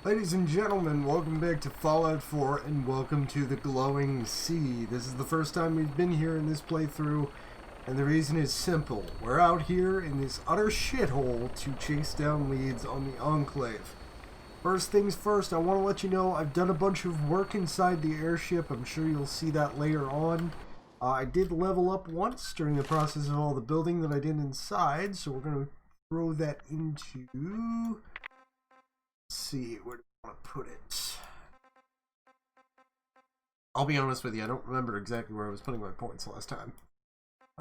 Ladies and gentlemen, welcome back to Fallout 4 and welcome to the Glowing Sea. This is the first time we've been here in this playthrough, and the reason is simple. We're out here in this utter shithole to chase down leads on the Enclave. First things first, I want to let you know I've done a bunch of work inside the airship. I'm sure you'll see that later on. I did level up once during the process of all the building that I did inside, so we're going to throw that into... Let's see, where do I want to put it? I'll be honest with you, I don't remember exactly where I was putting my points last time.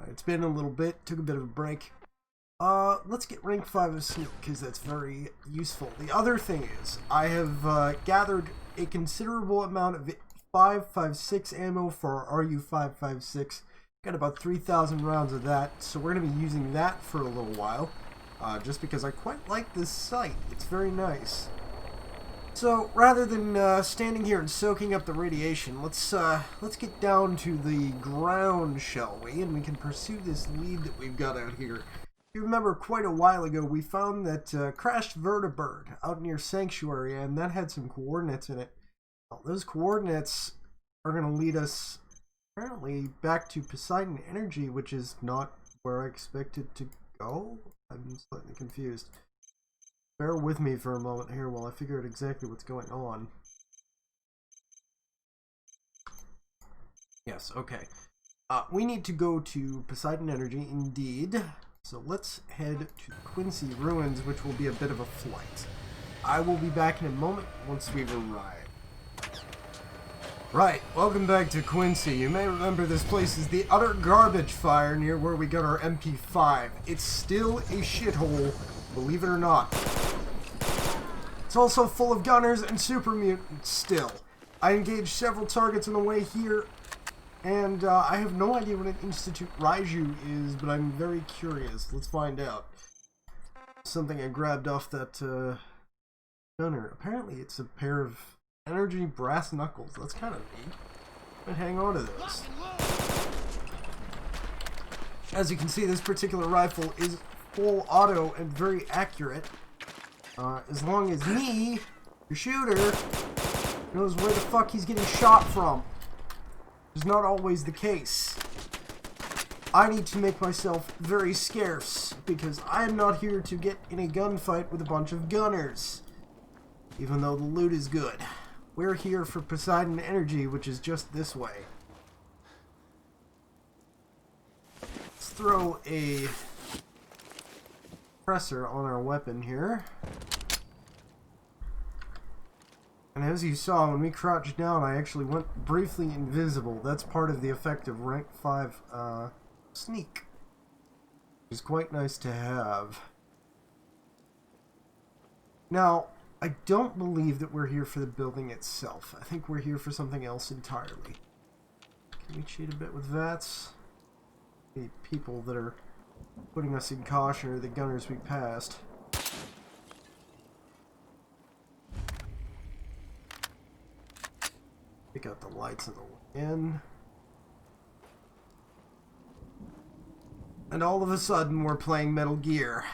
It's been a little bit, took a bit of a break. Let's get rank 5 of Sneak, because that's very useful. The other thing is, I have gathered a considerable amount of 5.56 ammo for our RU-556. Got about 3,000 rounds of that, so we're going to be using that for a little while. Just because I quite like this site. It's very nice. So, rather than standing here and soaking up the radiation, let's get down to the ground, shall we? And we can pursue this lead that we've got out here. If you remember, quite a while ago, we found that crashed vertibird out near Sanctuary, and that had some coordinates in it. Well, those coordinates are going to lead us, apparently, back to Poseidon Energy, which is not where I expected to go. I'm slightly confused. Bear with me for a moment here while I figure out exactly what's going on. Yes, okay. We need to go to Poseidon Energy, indeed. So let's head to Quincy Ruins, which will be a bit of a flight. I will be back in a moment once we've arrived. Right, welcome back to Quincy. You may remember this place is the utter garbage fire near where we got our MP5. It's still a shithole, believe it or not. It's also full of gunners and super mutants still. I engaged several targets on the way here, and I have no idea what an Institute Raiju is, but I'm very curious. Let's find out. Something I grabbed off that gunner. Apparently it's a pair of energy brass knuckles. That's kind of neat. But hang on to those. As you can see, this particular rifle is full auto and very accurate. As long as me, the shooter, knows where the fuck he's getting shot from. Which is not always the case. I need to make myself very scarce, because I am not here to get in a gunfight with a bunch of gunners. Even though the loot is good. We're here for Poseidon Energy, which is just this way. Let's throw a compressor on our weapon here. And as you saw, when we crouched down, I actually went briefly invisible. That's part of the effect of rank 5 Sneak. Which is quite nice to have. Now, I don't believe that we're here for the building itself. I think we're here for something else entirely. Can we cheat a bit with VATS? The people that are putting us in caution are the gunners we passed. Pick out the lights on the way in. And all of a sudden we're playing Metal Gear.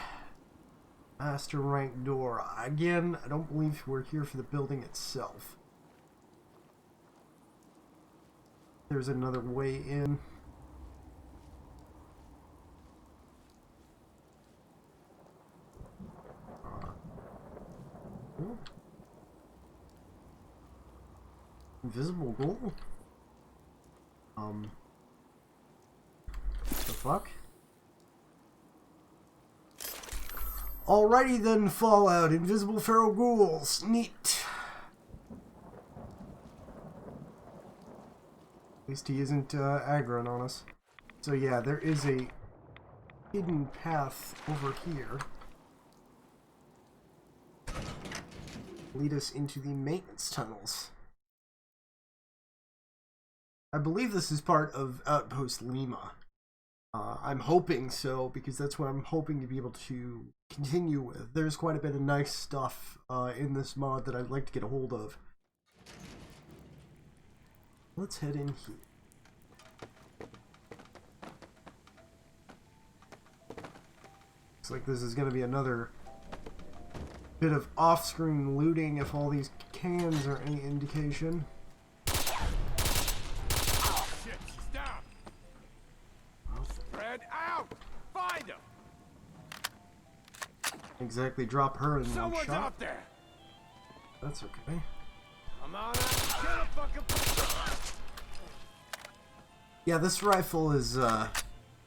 Master rank door. Again, I don't believe we're here for the building itself. There's another way in. Invisible goal? The fuck? Alrighty then, Fallout. Invisible feral ghouls. Neat. At least he isn't aggroing on us. So yeah, there is a hidden path over here. Lead us into the maintenance tunnels. I believe this is part of Outpost Lima. I'm hoping so, because that's what I'm hoping to be able to continue with. There's quite a bit of nice stuff in this mod that I'd like to get a hold of. Let's head in here. Looks like this is going to be another bit of off-screen looting if all these cans are any indication. Oh, shit, she's down. Spread out. Find him. Exactly, drop her in one Someone's shot. out there. That's okay. Come on out. Get a fucking. Yeah, this rifle is an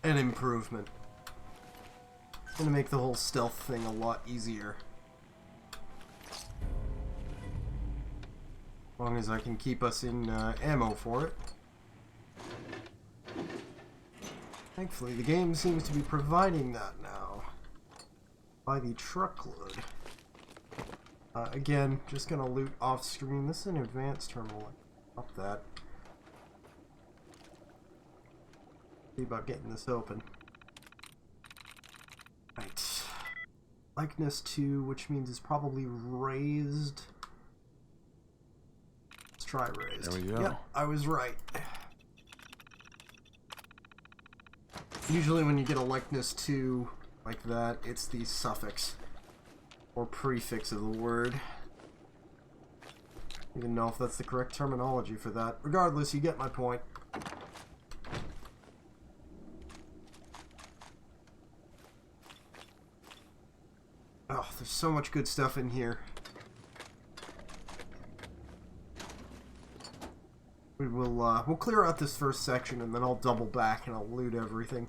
improvement. It's gonna make the whole stealth thing a lot easier. As long as I can keep us in ammo for it. Thankfully, the game seems to be providing that now. By the truckload. Again, just gonna loot off screen. This is an advanced terminal. Up that. See about getting this open. Right. Likeness to, which means it's probably raised. Let's try raised. There we go. Yep, I was right. Usually when you get a likeness to like that, it's the suffix or prefix of the word. I don't even know if that's the correct terminology for that. Regardless, you get my point. Oh, there's so much good stuff in here. We'll clear out this first section and then I'll double back and I'll loot everything.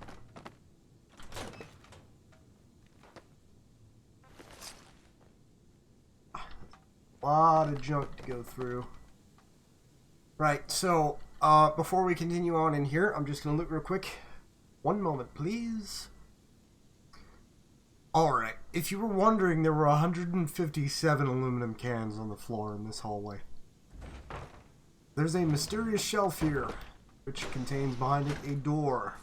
A lot of junk to go through. Right, so before we continue on in here, I'm just gonna loot real quick. One moment, please. Alright, if you were wondering, there were 157 aluminum cans on the floor in this hallway. There's a mysterious shelf here, which contains behind it a door.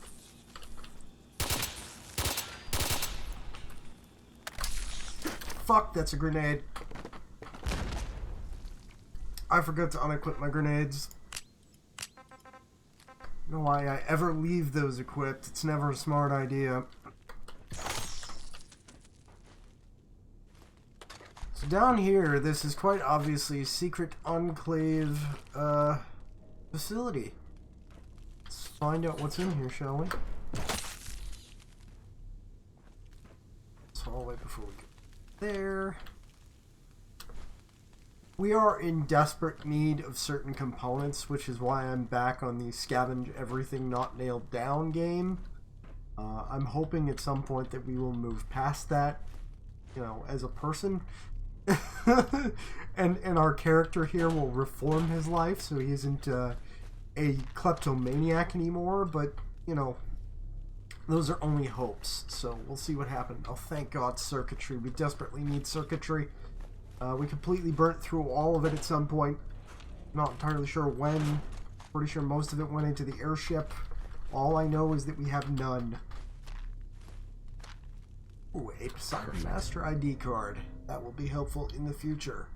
Fuck, that's a grenade. I forgot to unequip my grenades. I don't know why I ever leave those equipped. It's never a smart idea. So down here, this is quite obviously a secret Enclave facility. Let's find out what's in here, shall we? This hallway before we go there. We are in desperate need of certain components, which is why I'm back on the scavenge everything not nailed down game. I'm hoping at some point that we will move past that, you know, as a person. and our character here will reform his life so he isn't a kleptomaniac anymore, but you know, those are only hopes, so we'll see what happens. Oh, thank God, circuitry. We desperately need circuitry. We completely burnt through all of it at some point. Not entirely sure when. Pretty sure most of it went into the airship. All I know is that we have none. Ooh, a Poseidon Master ID card. That will be helpful in the future.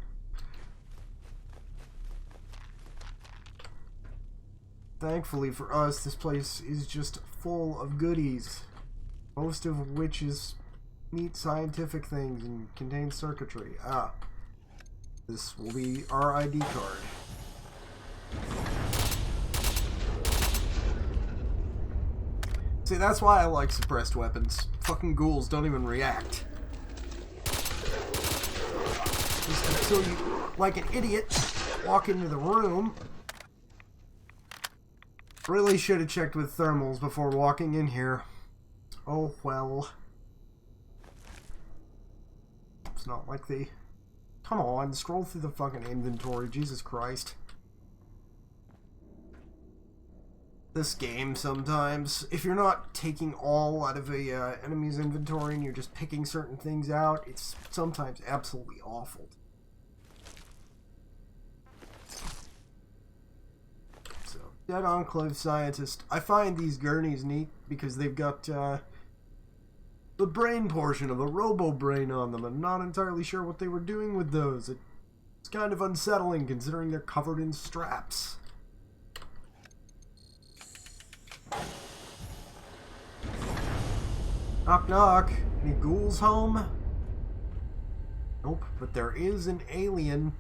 Thankfully for us, this place is just full of goodies. Most of which is neat scientific things and contains circuitry. Ah. This will be our ID card. See, that's why I like suppressed weapons. Fucking ghouls don't even react. Just until you, like an idiot, walk into the room. Really should have checked with thermals before walking in here. Oh well. It's not like the... Come on, scroll through the fucking inventory, Jesus Christ. This game sometimes, if you're not taking all out of a enemy's inventory and you're just picking certain things out, it's sometimes absolutely awful. So, dead Enclave scientist. I find these gurneys neat because they've got the brain portion of a robo-brain on them. I'm not entirely sure what they were doing with those. It's kind of unsettling considering they're covered in straps. Knock knock. Any ghouls home? Nope, but there is an alien.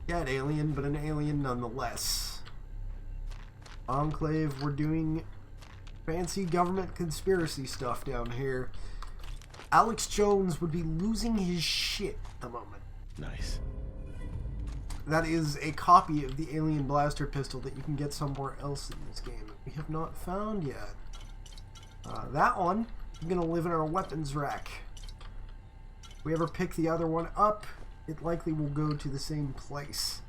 Dead alien, but an alien nonetheless. Enclave, we're doing fancy government conspiracy stuff down here. Alex Jones would be losing his shit at the moment. Nice. That is a copy of the alien blaster pistol that you can get somewhere else in this game that we have not found yet. That one is going to live in our weapons rack. If we ever pick the other one up, it likely will go to the same place.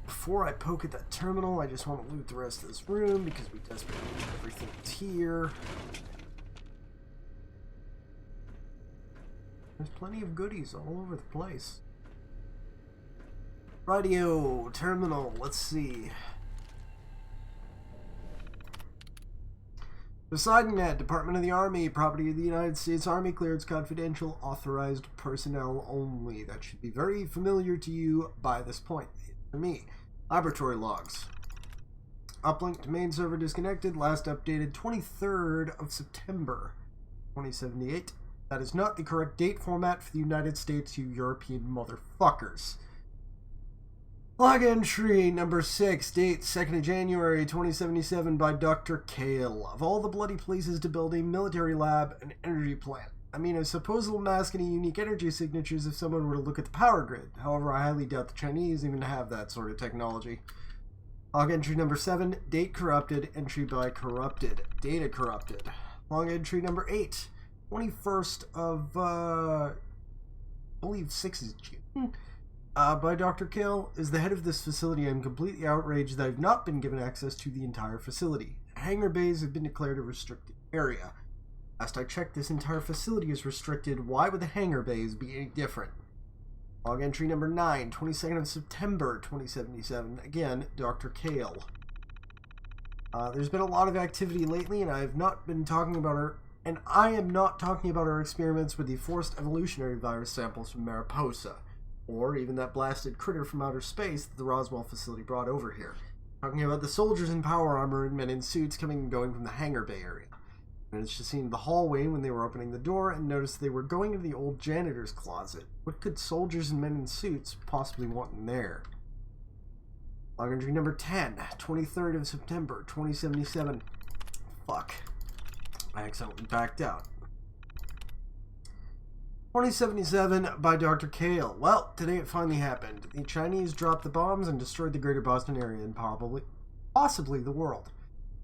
Before I poke at that terminal, I just want to loot the rest of this room because we desperately need everything that's here. There's plenty of goodies all over the place. Radio, terminal, let's see. PoseidonNet, Department of the Army, property of the United States Army, clearance confidential, authorized personnel only. That should be very familiar to you by this point. For me. Laboratory logs. Uplink to main server disconnected, last updated 23rd of September 2078. That is not the correct date format for the United States, you European motherfuckers. Log entry number 6, date 2nd of January 2077 by Dr. Kale. Of all the bloody places to build a military lab and energy plant. I mean, I suppose it'll mask any unique energy signatures if someone were to look at the power grid. However, I highly doubt the Chinese even have that sort of technology. Log entry number 7, date corrupted, entry by corrupted, data corrupted. Log entry number 8, 21st of, I believe 6 is June. By Dr. Kale, as the head of this facility, I'm completely outraged that I've not been given access to the entire facility. Hangar bays have been declared a restricted area. Last I checked, this entire facility is restricted. Why would the hangar bays be any different? Log entry number 9, 22nd of September 2077. Again, Dr. Kale. There's been a lot of activity lately, and I am not talking about our experiments with the forced evolutionary virus samples from Mariposa. Or even that blasted critter from outer space that the Roswell facility brought over here. Talking about the soldiers in power armor and men in suits coming and going from the hangar bay area. I managed to see in the hallway when they were opening the door and noticed they were going into the old janitor's closet. What could soldiers and men in suits possibly want in there? Log entry number 10, 23rd of September, 2077. Fuck. I accidentally backed out. 2077 by Dr. Kale. Well, today it finally happened. The Chinese dropped the bombs and destroyed the greater Boston area and possibly the world.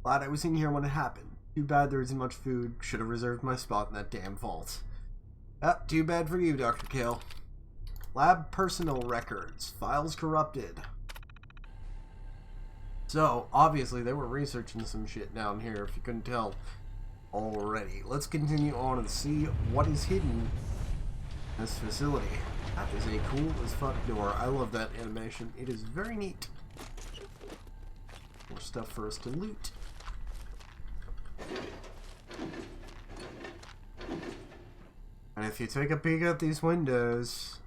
Glad I was in here when it happened. Too bad there isn't much food. Should have reserved my spot in that damn vault. Too bad for you, Dr. Kale. Lab personal records. Files corrupted. So, obviously, they were researching some shit down here, if you couldn't tell already. Let's continue on and see what is hidden in this facility. That is a cool as fuck door. I love that animation. It is very neat. More stuff for us to loot. And if you take a peek at these windows,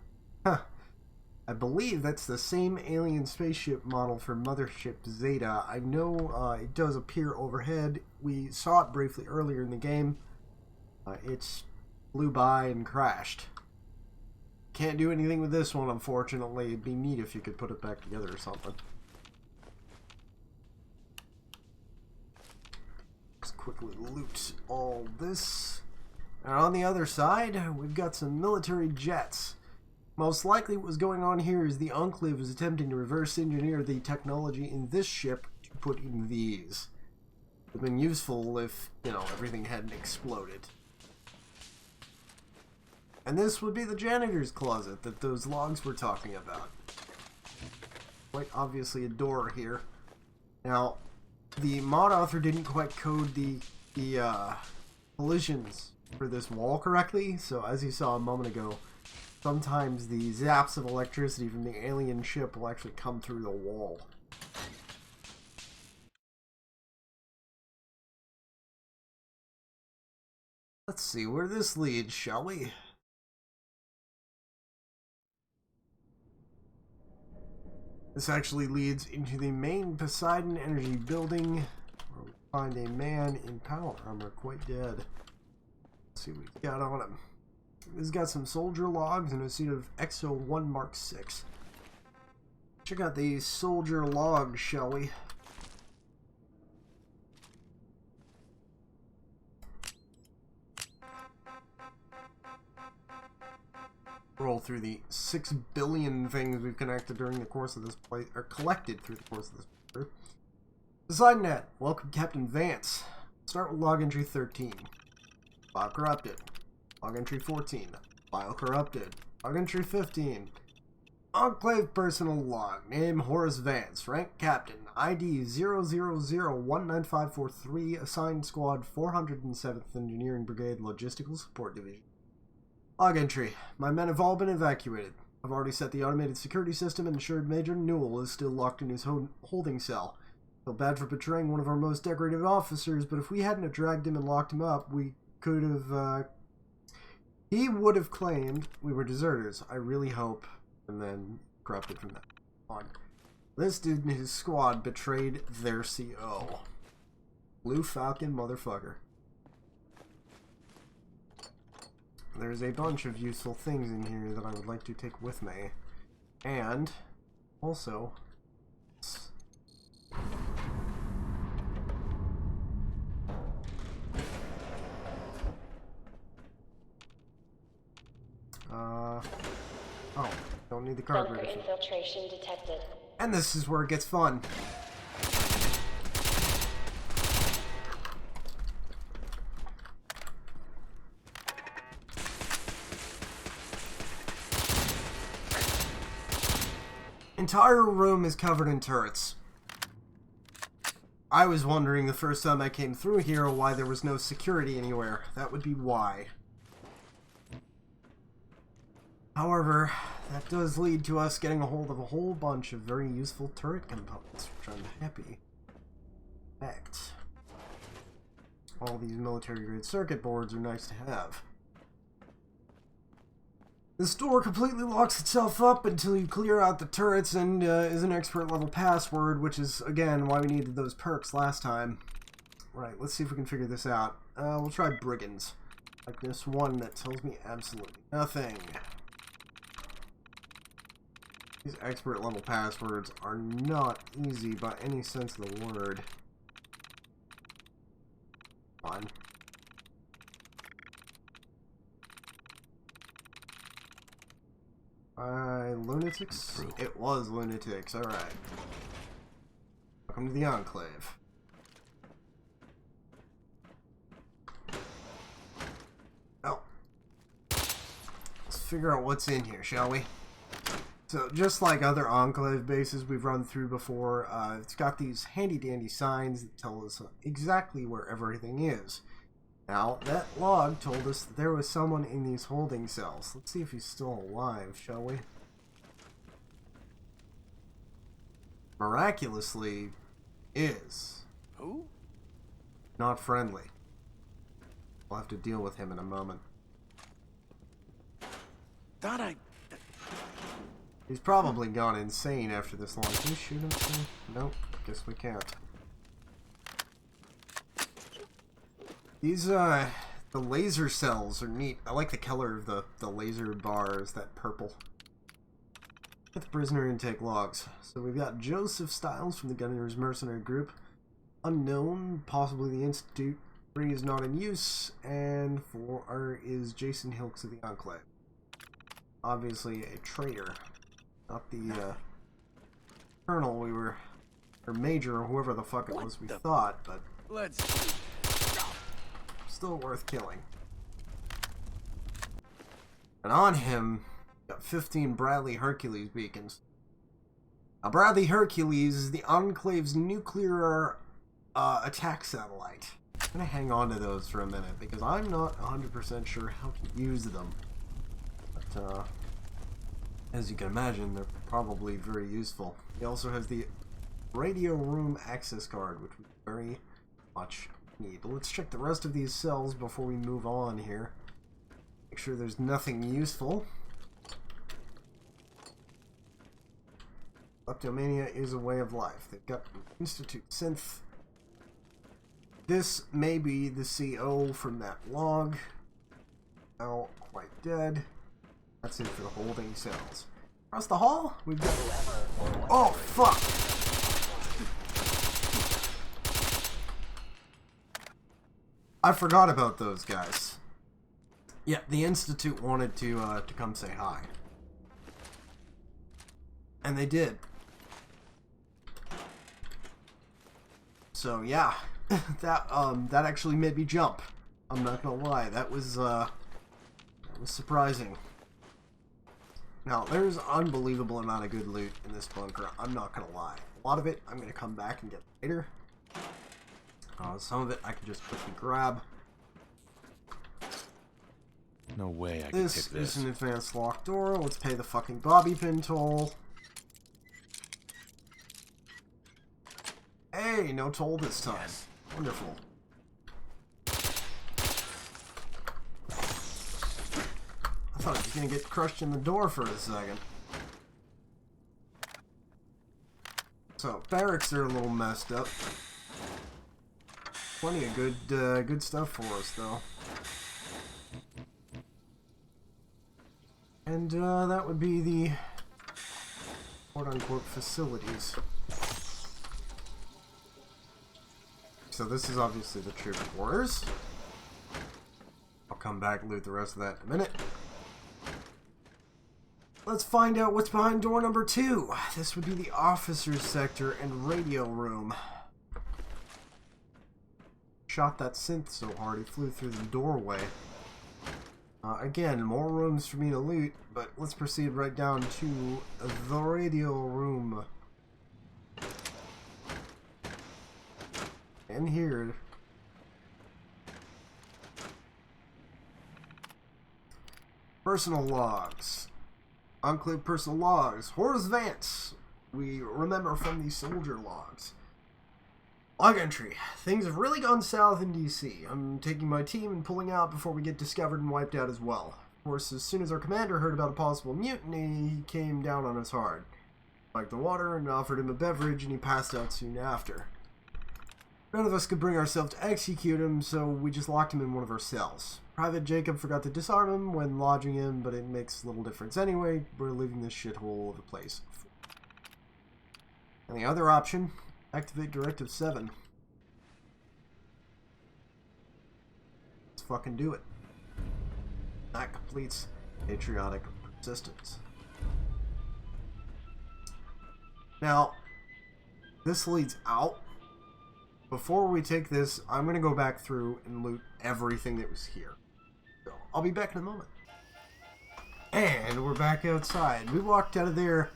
I believe that's the same alien spaceship model for Mothership Zeta. I know it does appear overhead. We saw it briefly earlier in the game. It's flew by and crashed. Can't do anything with this one, unfortunately. It'd be neat if you could put it back together or something. Let's quickly loot all this. And on the other side, we've got some military jets. Most likely what was going on here is the Enclave was attempting to reverse engineer the technology in this ship to put in these. It would have been useful if, everything hadn't exploded. And this would be the janitor's closet that those logs were talking about. Quite obviously a door here. Now, the mod author didn't quite code the collisions for this wall correctly, so as you saw a moment ago, sometimes the zaps of electricity from the alien ship will actually come through the wall. Let's see where this leads, shall we? This actually leads into the main Poseidon Energy building, where we find a man in power armor, quite dead. Let's see what we've got on him. He's got some soldier logs and a suit of XO1 Mark 6. Check out these soldier logs, shall we? Roll through the 6 billion things we've connected during the course of this play, or collected through the course of this playthrough. Beside net, welcome Captain Vance. Start with log entry 13. File corrupted. Log entry 14. File corrupted. Log entry 15. Enclave personal log. Name Horace Vance. Rank Captain. ID 000-19543. Assigned Squad 407th Engineering Brigade Logistical Support Division. Log entry. My men have all been evacuated. I've already set the automated security system and ensured Major Newell is still locked in his holding cell. Feel bad for betraying one of our most decorated officers, but if we hadn't dragged him and locked him up, we could have, he would have claimed we were deserters. I really hope. And then corrupted from that on. This dude and his squad betrayed their CO. Blue Falcon motherfucker. There's a bunch of useful things in here that I would like to take with me. And also oh, don't need the carburetor. Bunker infiltration detected. And this is where it gets fun. Entire room is covered in turrets. I was wondering the first time I came through here why there was no security anywhere. That would be why. However, that does lead to us getting a hold of a whole bunch of very useful turret components, which I'm happy. In fact, all these military-grade circuit boards are nice to have. This door completely locks itself up until you clear out the turrets and is an expert level password, which is, again, why we needed those perks last time. Right, let's see if we can figure this out. We'll try brigands. Like this one that tells me absolutely nothing. These expert level passwords are not easy by any sense of the word. Fine. Lunatics? It was lunatics, alright. Welcome to the Enclave. Oh. Let's figure out what's in here, shall we? So, just like other Enclave bases we've run through before, it's got these handy-dandy signs that tell us exactly where everything is. Now, that log told us that there was someone in these holding cells. Let's see if he's still alive, shall we? Miraculously, is. Who? Not friendly. We'll have to deal with him in a moment. Thought I... He's probably gone insane after this long. Can we shoot him too? Nope, guess we can't. These, the laser cells are neat. I like the color of the laser bars, that purple. Get the prisoner intake logs. So we've got Joseph Stiles from the Gunner's Mercenary Group. Unknown, possibly the Institute. 3 is not in use, and 4 is Jason Hilks of the Enclave. Obviously a traitor. Not the, colonel we were, or major, or whoever the fuck it was we thought, but... Let's... Still worth killing. And on him, got 15 Bradley Hercules beacons. Now, Bradley Hercules is the Enclave's nuclear attack satellite. I'm gonna hang on to those for a minute because I'm not 100% sure how to use them. But as you can imagine, they're probably very useful. He also has the radio room access card, which we very much need. Let's check the rest of these cells before we move on here. Make sure there's nothing useful. Kleptomania is a way of life. They've got Institute Synth. This may be the CO from that log. Now, quite dead. That's it for the holding cells. Across the hall, we've got... Oh, fuck! I forgot about those guys. Yeah, the Institute wanted to come say hi. And they did. So, yeah. that actually made me jump. I'm not gonna lie. That was surprising. Now, there's unbelievable amount of good loot in this bunker. I'm not gonna lie. A lot of it, I'm gonna come back and get later. Some of it I can just quickly grab. No way I can pick this. This is an advanced locked door. Let's pay the fucking bobby pin toll. Hey, no toll this time. Yes. Wonderful. I thought I was gonna get crushed in the door for a second. So, barracks are a little messed up. Plenty of good stuff for us, though. And, that would be the quote-unquote facilities. So this is obviously the troop quarters. I'll come back and loot the rest of that in a minute. Let's find out what's behind door number 2. This would be the officers sector and radio room. Shot that synth so hard he flew through the doorway. Again, more rooms for me to loot, but let's proceed right down to the radio room. And here. Personal logs. Enclave personal logs. Horace Vance. We remember from these soldier logs. Log entry. Things have really gone south in DC. I'm taking my team and pulling out before we get discovered and wiped out as well. Of course, as soon as our commander heard about a possible mutiny, he came down on us hard. Liked the water and offered him a beverage, and he passed out soon after. None of us could bring ourselves to execute him, so we just locked him in one of our cells. Private Jacob forgot to disarm him when lodging him, but it makes little difference anyway. We're leaving this shithole of a place. And the other option, activate Directive 7. Let's fucking do it. That completes patriotic persistence. Now, this leads out. Before we take this, I'm going to go back through and loot everything that was here. So, I'll be back in a moment. And we're back outside. We walked out of there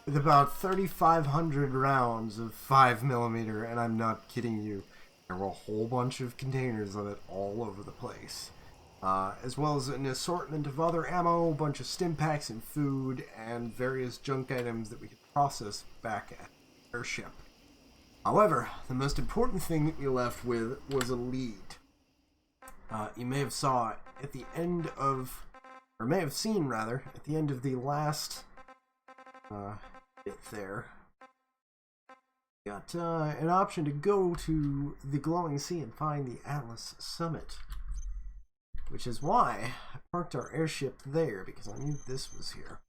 with about 3,500 rounds of 5mm, and I'm not kidding you. There were a whole bunch of containers of it all over the place. As well as an assortment of other ammo, a bunch of stim packs and food, and various junk items that we could process back at the airship. However, the most important thing that we left with was a lead. You may have saw at the end of, or may have seen rather, at the end of the last bit there. Got an option to go to the Glowing Sea and find the Atlas Summit. Which is why I parked our airship there, because I knew this was here.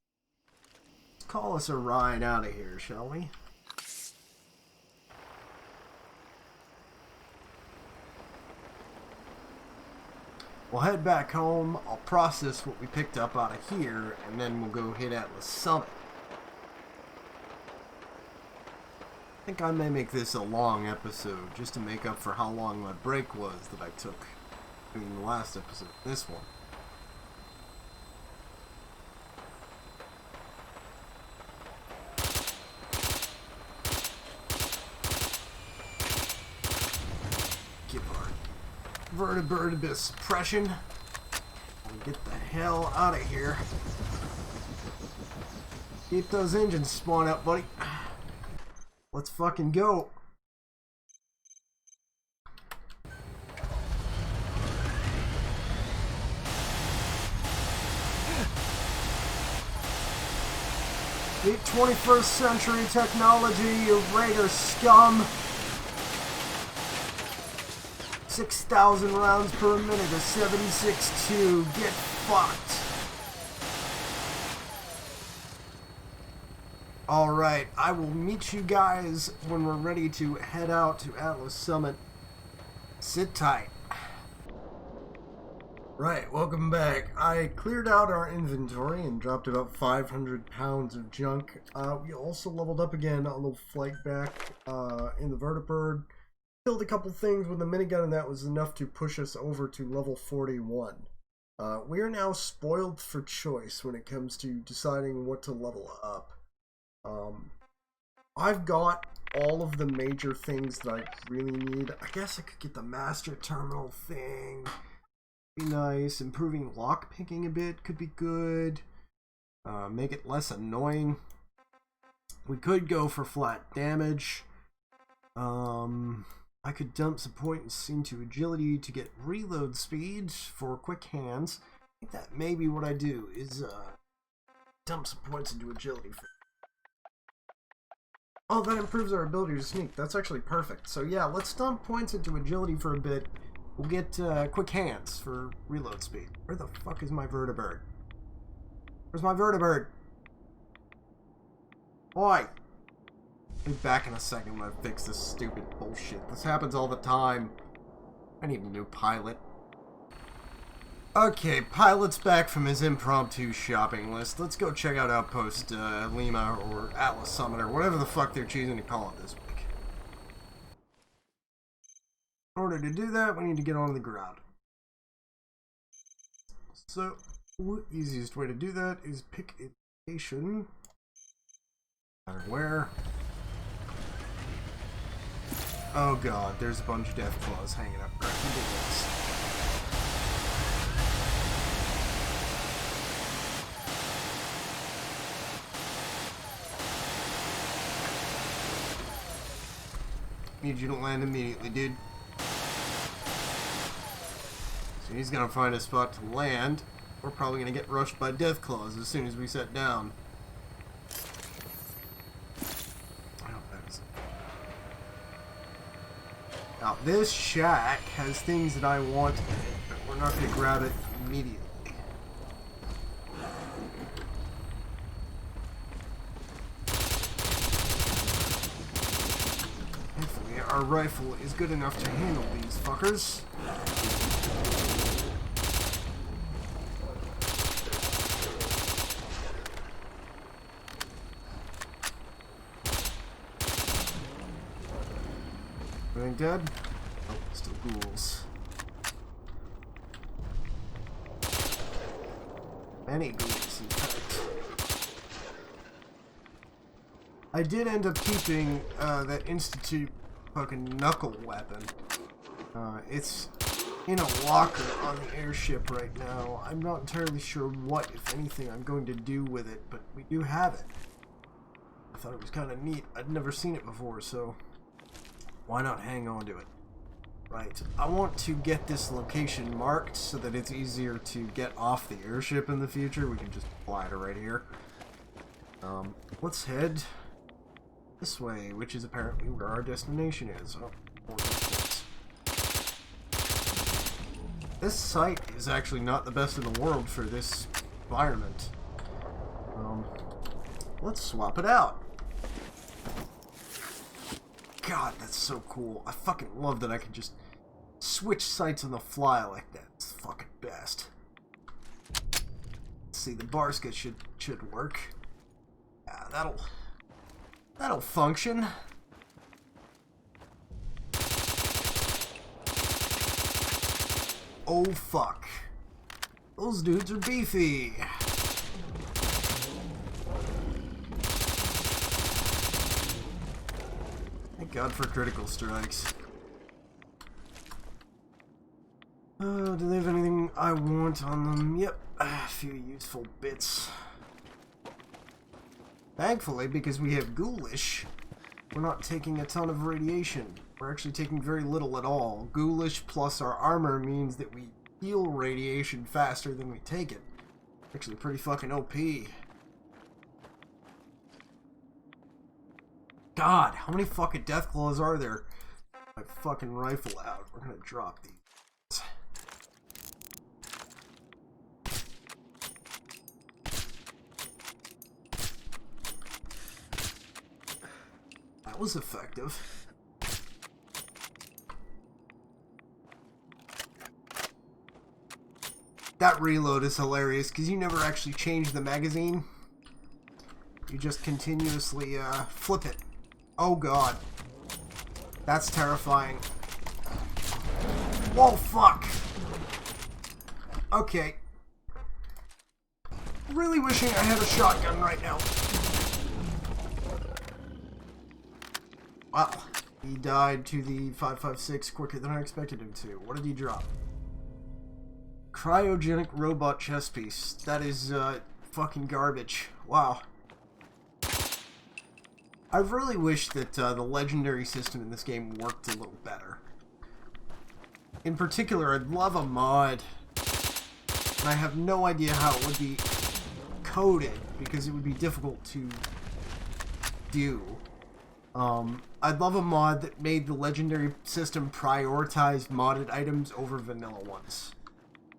Let's call us a ride out of here, shall we? We'll head back home, I'll process what we picked up out of here, and then we'll go hit Atlas Summit. I think I may make this a long episode, just to make up for how long my break was that I took between the last episode and this one. Give our vertebrae suppression and get the hell out of here. Keep those engines spawn up, buddy. Let's fucking go. Deep 21st century technology, you raider scum. 6,000 rounds per minute, a 7.62. Get fucked. Alright, I will meet you guys when we're ready to head out to Atlas Summit. Sit tight. Right, welcome back. I cleared out our inventory and dropped about 500 pounds of junk. We also leveled up again on the flight back in the vertibird. Killed a couple things with a minigun, and that was enough to push us over to level 41. We are now spoiled for choice when it comes to deciding what to level up. I've got all of the major things that I really need. I guess I could get the master terminal thing. Be nice. Improving lockpicking a bit could be good. Make it less annoying. We could go for flat damage. I could dump some points into agility to get reload speed for quick hands. I think that may be what I do, is dump some points into agility. Oh, that improves our ability to sneak. That's actually perfect. So yeah, let's dump points into agility for a bit. We'll get quick hands for reload speed. Where the fuck is my vertibird? Where's my vertibird? Boy! I'll be back in a second when I fix this stupid bullshit. This happens all the time. I need a new pilot. Okay, pilot's back from his impromptu shopping list. Let's go check out Outpost Lima or Atlas Summit or whatever the fuck they're choosing to call it this week. In order to do that, we need to get onto the ground. So, the easiest way to do that is pick a location. No matter where. Oh god, there's a bunch of death claws hanging up right in the woods. Need you to land immediately, dude. So he's gonna find a spot to land. We're probably gonna get rushed by death claws as soon as we set down. I hope that is. Now this shack has things that I want in it, but we're not gonna grab it immediately. Our rifle is good enough to handle these fuckers. Everything dead? Oh, still ghouls. Many ghouls, in fact. I did end up keeping that Institute fucking knuckle weapon. It's in a locker on the airship right now. I'm not entirely sure what, if anything, I'm going to do with it, but we do have it. I thought it was kind of neat. I'd never seen it before, so why not hang on to it? Right. I want to get this location marked so that it's easier to get off the airship in the future. We can just fly to right here. Let's head this way, which is apparently where our destination is. Oh, this site is actually not the best in the world for this environment. Let's swap it out. God, that's so cool. I fucking love that I can just switch sites on the fly like that. It's the fucking best. Let's see, the Barska should work. Yeah, that'll function. Oh fuck. Those dudes are beefy. Thank God for critical strikes. Do they have anything I want on them? Yep, a few useful bits. Thankfully, because we have ghoulish, we're not taking a ton of radiation. We're actually taking very little at all. Ghoulish plus our armor means that we heal radiation faster than we take it. Actually pretty fucking OP. God, how many fucking Deathclaws are there? my fucking rifle out. We're gonna drop these. That was effective. That reload is hilarious because you never actually change the magazine. You just continuously flip it. Oh god. That's terrifying. Whoa, fuck! Okay. Really wishing I had a shotgun right now. Wow. He died to the 5.56 quicker than I expected him to. What did he drop? Cryogenic robot chess piece. That is fucking garbage. Wow. I really wish that the legendary system in this game worked a little better. In particular, I'd love a mod. And I have no idea how it would be coded, because it would be difficult to do. I'd love a mod that made the legendary system prioritize modded items over vanilla ones.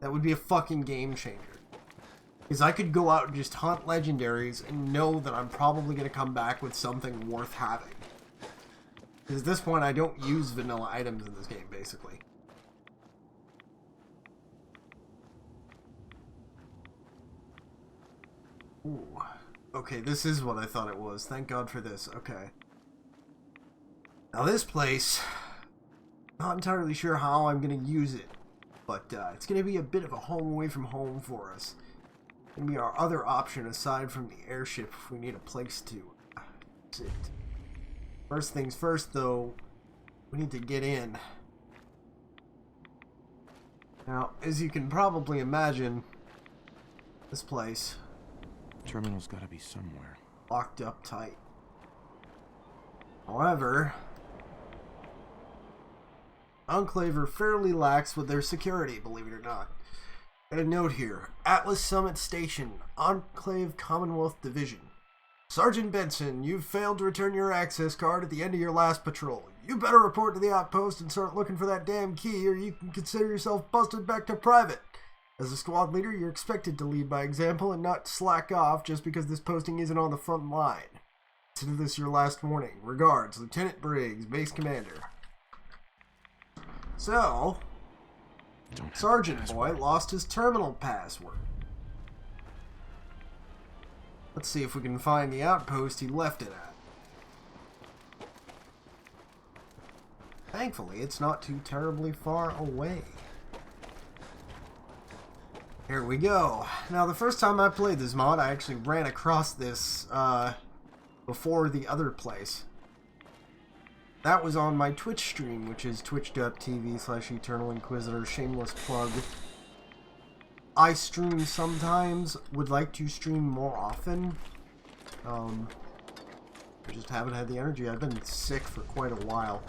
That would be a fucking game changer. Because I could go out and just hunt legendaries and know that I'm probably going to come back with something worth having. Because at this point, I don't use vanilla items in this game, basically. Ooh. Okay, this is what I thought it was. Thank God for this. Okay. Now this place, not entirely sure how I'm going to use it. But it's going to be a bit of a home away from home for us. It's going to be our other option aside from the airship if we need a place to sit. First things first, though, we need to get in. Now, as you can probably imagine, this place... Terminal's gotta be somewhere. Locked up tight. However... Enclave are fairly lax with their security, believe it or not. And a note here. Atlas Summit Station, Enclave Commonwealth Division. Sergeant Benson, you've failed to return your access card at the end of your last patrol. You better report to the outpost and start looking for that damn key, or you can consider yourself busted back to private. As a squad leader, you're expected to lead by example and not slack off just because this posting isn't on the front line. Consider this your last warning. Regards, Lieutenant Briggs, Base Commander. So, Sergeant Boy lost his terminal password. Let's see if we can find the outpost he left it at. Thankfully, it's not too terribly far away. Here we go. Now, the first time I played this mod, I actually ran across this before the other place. That was on my Twitch stream, which is twitch.tv/Eternal Inquisitor. Shameless plug. I stream sometimes, would like to stream more often. I just haven't had the energy. I've been sick for quite a while.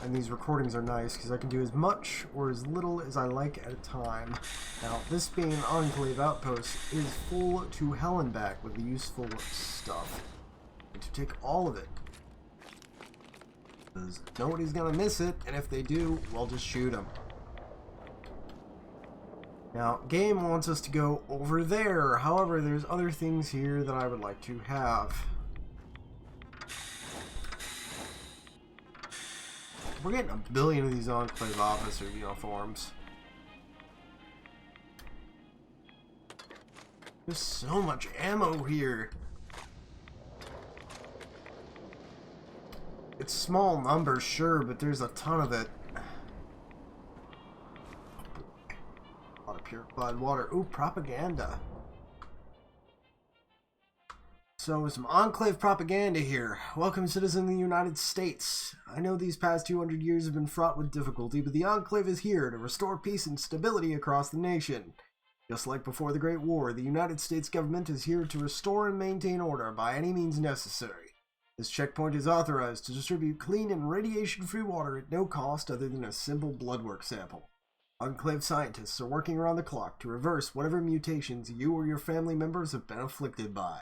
And these recordings are nice, because I can do as much or as little as I like at a time. Now, this being an Enclave outpost, it is full to hell and back with useful stuff. And to take all of it. Because nobody's gonna miss it, and if they do, we'll just shoot them. Now, game wants us to go over there. However, there's other things here that I would like to have. We're getting a billion of these Enclave officer uniforms. There's so much ammo here. It's small numbers, sure, but there's a ton of it. A lot of purified water. Ooh, propaganda. So, some Enclave propaganda here. Welcome, citizen of the United States. I know these past 200 years have been fraught with difficulty, but the Enclave is here to restore peace and stability across the nation. Just like before the Great War, the United States government is here to restore and maintain order by any means necessary. This checkpoint is authorized to distribute clean and radiation-free water at no cost other than a simple blood work sample. Enclave scientists are working around the clock to reverse whatever mutations you or your family members have been afflicted by.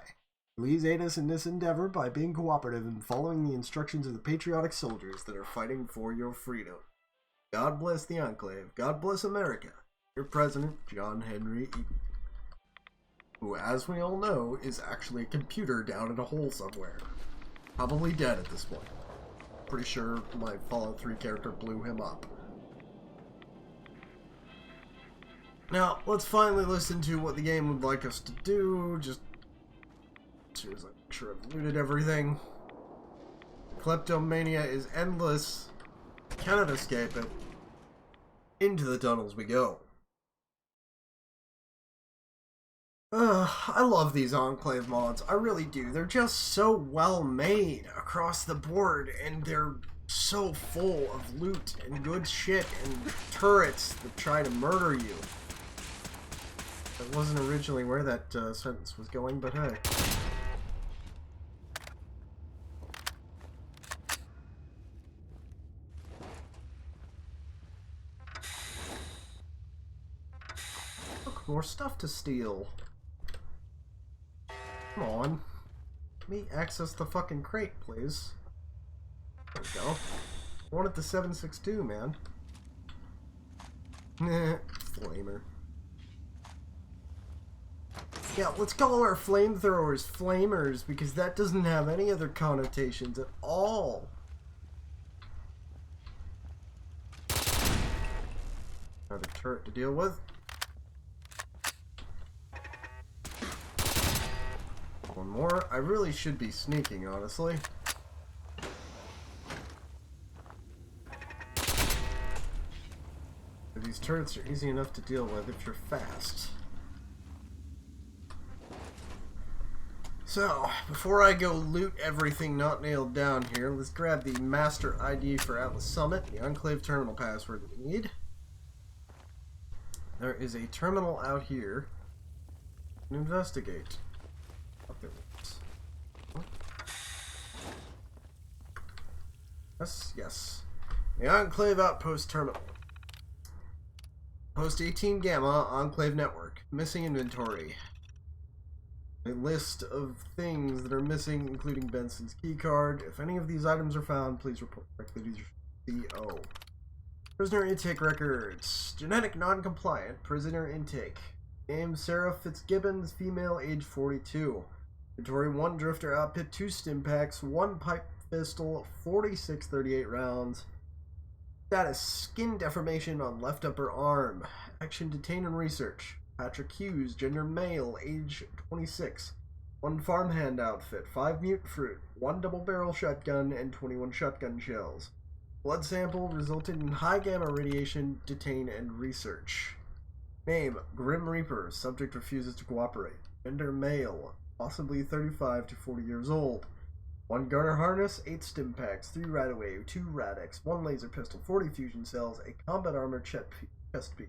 Please aid us in this endeavor by being cooperative and following the instructions of the patriotic soldiers that are fighting for your freedom. God bless the Enclave. God bless America. Your President, John Henry Eaton. Who, as we all know, is actually a computer down in a hole somewhere. Probably dead at this point. Pretty sure my Fallout 3 character blew him up. Now, let's finally listen to what the game would like us to do. Just as soon as I make sure I've looted everything. Kleptomania is endless. Cannot escape it. Into the tunnels we go. I love these Enclave mods. I really do. They're just so well made across the board, and they're so full of loot and good shit and turrets that try to murder you. That wasn't originally where that sentence was going, but hey. Look, more stuff to steal. Come on. Let me access the fucking crate, please. There we go. I wanted the 7.62, man. Flamer. Yeah, let's call our flamethrowers flamers, because that doesn't have any other connotations at all. Another turret to deal with. One more. I really should be sneaking, honestly. But these turrets are easy enough to deal with if you're fast. So, before I go loot everything not nailed down here, let's grab the master ID for Atlas Summit, the Enclave terminal password that we need. There is a terminal out here. Investigate. Yes. The Enclave Outpost Terminal. Post 18 Gamma, Enclave Network. Missing inventory. A list of things that are missing, including Benson's keycard. If any of these items are found, please report directly to your CO. Prisoner intake records. Genetic non-compliant. Prisoner intake. Name Sarah Fitzgibbons, female, age 42. Inventory 1 drifter outfit, 2 stim packs, 1 pipe pistol, 46 38 rounds. Status: skin deformation on left upper arm. Action: detain and research. Patrick Hughes, gender male, age 26. 1 farmhand outfit, 5 mutant fruit, 1 double barrel shotgun, and 21 shotgun shells. Blood sample resulted in high gamma radiation. Detain and research. Name: Grim Reaper. Subject refuses to cooperate. Gender male, possibly 35 to 40 years old. 1 garter harness, 8 stim packs, 3 radaway, 2 radics, 1 laser pistol, 40 fusion cells, a combat armor chest piece.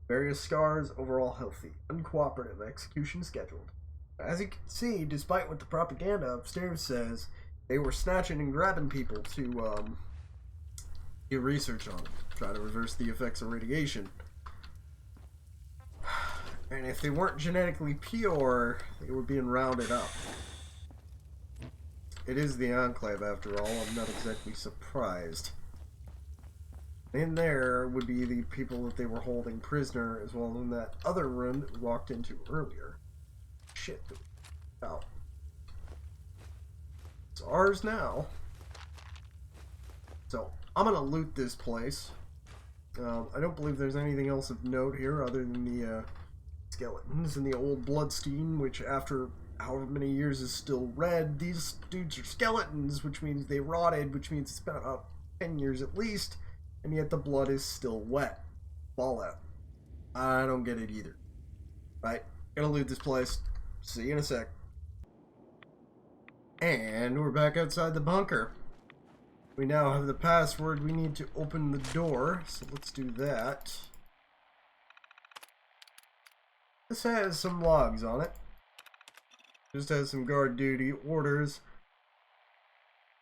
Various scars, overall healthy. Uncooperative, execution scheduled. As you can see, despite what the propaganda upstairs says, they were snatching and grabbing people to do research on them, try to reverse the effects of radiation. And if they weren't genetically pure, they were being rounded up. It is the Enclave, after all. I'm not exactly surprised. In there would be the people that they were holding prisoner, as well as in that other room that we walked into earlier. Shit. Oh. It's ours now. So, I'm gonna loot this place. I don't believe there's anything else of note here other than the skeletons and the old bloodstein, which after however many years is still red. These dudes are skeletons, which means they rotted, which means it's been about 10 years at least, and yet the blood is still wet. Fallout. I don't get it either. Right, gonna loot this place. See you in a sec. And we're back outside the bunker. We now have the password. We need to open the door, so let's do that. This has some logs on it. Just has some guard duty orders.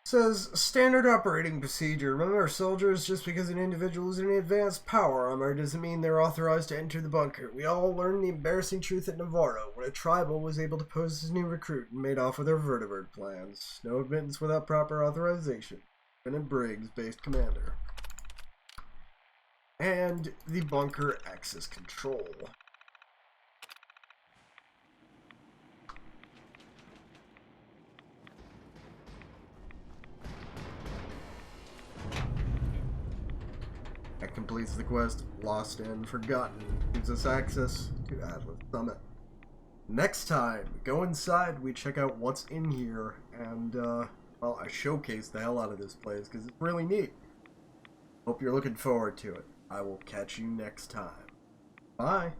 Says, standard operating procedure. Remember, soldiers, just because an individual is in advanced power armor doesn't mean they're authorized to enter the bunker. We all learned the embarrassing truth at Navarro, when a tribal was able to pose as a new recruit and made off with their vertebrate plans. No admittance without proper authorization. Lieutenant Briggs-based commander. And the bunker access control. That completes the quest Lost and Forgotten. Gives us access to Atlas Summit. Next time, we go inside, we check out what's in here, and, well, I showcase the hell out of this place, because it's really neat. Hope you're looking forward to it. I will catch you next time. Bye.